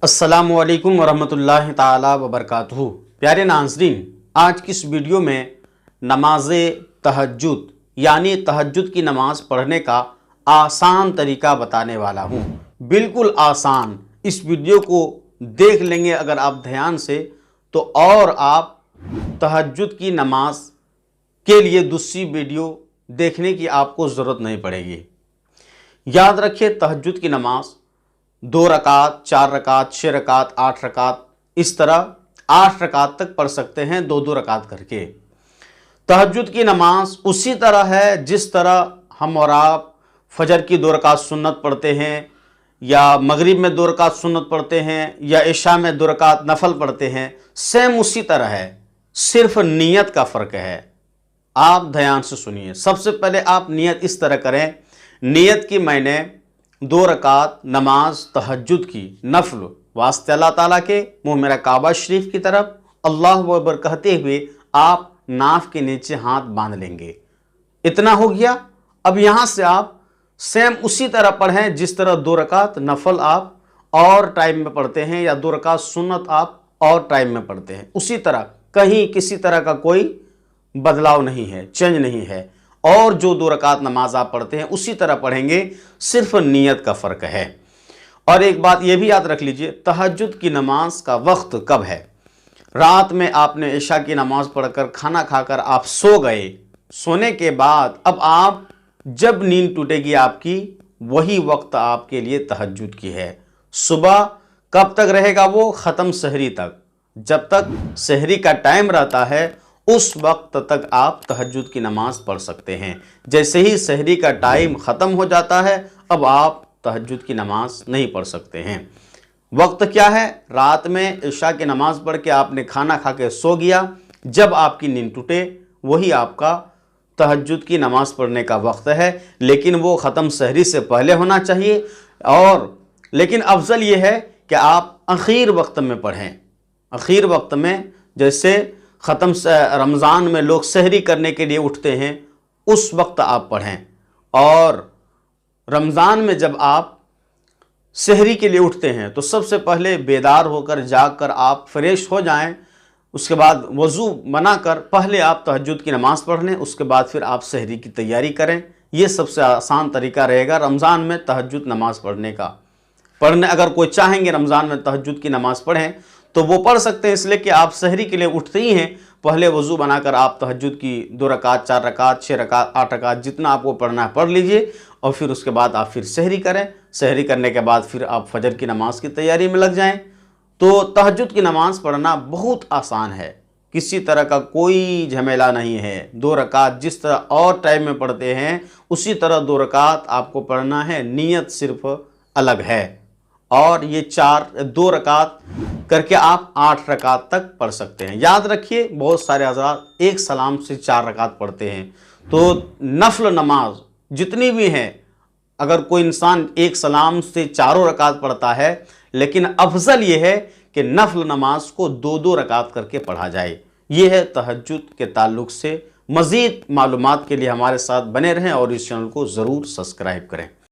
अस्सलामुअलैकुम वरहमतुल्लाहि ताला वबरकातुहू। प्यारे नाज़रीन, आज की इस वीडियो में नमाज तहज्जुद यानी तहज्जुद की नमाज़ पढ़ने का आसान तरीका बताने वाला हूँ। बिल्कुल आसान। इस वीडियो को देख लेंगे अगर आप ध्यान से तो और आप तहज्जुद की नमाज के लिए दूसरी वीडियो देखने की आपको ज़रूरत नहीं पड़ेगी। याद रखिए, तहज्जुद की नमाज 2 रकात, 4 रकात, 6 रकात, 8 रकात, इस तरह 8 रकात तक पढ़ सकते हैं, 2-2 रकात करके। तहज्जुद की नमाज उसी तरह है जिस तरह हम और आप फजर की 2 रकात सुन्नत पढ़ते हैं, या मगरिब में 2 रकात सुन्नत पढ़ते हैं, या इशा में 2 रकात नफल पढ़ते हैं। सेम उसी तरह है, सिर्फ नीयत का फ़र्क है। आप ध्यान से सुनिए। सबसे पहले आप नियत इस तरह करें, नियत की मैंने 2 रकात नमाज तहज्जुद की नफल वास्ते अल्लाह ताला के, मुँह मेरा काबा शरीफ की तरफ, अल्लाहु अकबर कहते हुए आप नाफ के नीचे हाथ बांध लेंगे। इतना हो गया। अब यहाँ से आप सेम उसी तरह पढ़ें जिस तरह 2 रकात नफल आप और टाइम में पढ़ते हैं, या 2 रकात सुन्नत आप और टाइम में पढ़ते हैं। उसी तरह कहीं किसी तरह का कोई बदलाव नहीं है, चेंज नहीं है। और जो 2 रकात नमाज आप पढ़ते हैं उसी तरह पढ़ेंगे, सिर्फ नीयत का फ़र्क है। और एक बात यह भी याद रख लीजिए, तहज्जुद की नमाज का वक्त कब है। रात में आपने इशा की नमाज पढ़कर खाना खाकर आप सो गए। सोने के बाद अब आप जब नींद टूटेगी आपकी, वही वक्त आपके लिए तहज्जुद की है। सुबह कब तक रहेगा वो? ख़त्म सहरी तक। जब तक सहरी का टाइम रहता है उस वक्त तक आप तहज्जुद की नमाज पढ़ सकते हैं। जैसे ही सहरी का टाइम ख़त्म हो जाता है, अब आप तहज्जुद की नमाज नहीं पढ़ सकते हैं। वक्त क्या है? रात में इशा की नमाज पढ़ के आपने खाना खा के सो गया, जब आपकी नींद टूटे वही आपका तहज्जुद की नमाज पढ़ने का वक्त है। लेकिन वो ख़त्म सहरी से पहले होना चाहिए। और लेकिन अफजल ये है कि आप आखिर वक्त में पढ़ें। आखिर वक्त में, जैसे ख़त्म रमज़ान में लोग सहरी करने के लिए उठते हैं, उस वक्त आप पढ़ें। और रमज़ान में जब आप सहरी के लिए उठते हैं तो सबसे पहले बेदार होकर जागकर आप फ्रेश हो जाएं। उसके बाद वज़ू बनाकर पहले आप तहज्जुद की नमाज़ पढ़ लें, उसके बाद फिर आप सहरी की तैयारी करें। ये सबसे आसान तरीका रहेगा रमज़ान में तहज्जुद नमाज़ पढ़ने का। अगर कोई चाहेंगे रमज़ान में तहज्जुद की नमाज़ पढ़ें तो वो पढ़ सकते हैं, इसलिए कि आप सहरी के लिए उठते ही हैं, पहले वज़ू बनाकर आप तहज्जुद की 2 रकात, 4 रकात, 6 रकात, 8 रकात, जितना आपको पढ़ना है पढ़ लीजिए। और फिर उसके बाद आप फिर सहरी करें। सहरी करने के बाद फिर आप फजर की नमाज़ की तैयारी में लग जाएं। तो तहज्जुद की नमाज़ पढ़ना बहुत आसान है, किसी तरह का कोई झमेला नहीं है। 2 रकात जिस तरह और टाइम में पढ़ते हैं उसी तरह 2 रकात आपको पढ़ना है, नीयत सिर्फ अलग है। और ये 2 रकात करके आप 8 रकात तक पढ़ सकते हैं। याद रखिए, बहुत सारे हज़रात एक सलाम से 4 रकात पढ़ते हैं। तो नफल नमाज जितनी भी हैं, अगर कोई इंसान एक सलाम से 4 रकात पढ़ता है, लेकिन अफजल ये है कि नफल नमाज को 2-2 रकात करके पढ़ा जाए। ये है तहज्जुद के ताल्लुक़ से। मज़ीद मालूमात के लिए हमारे साथ बने रहें और इस चैनल को ज़रूर सब्सक्राइब करें।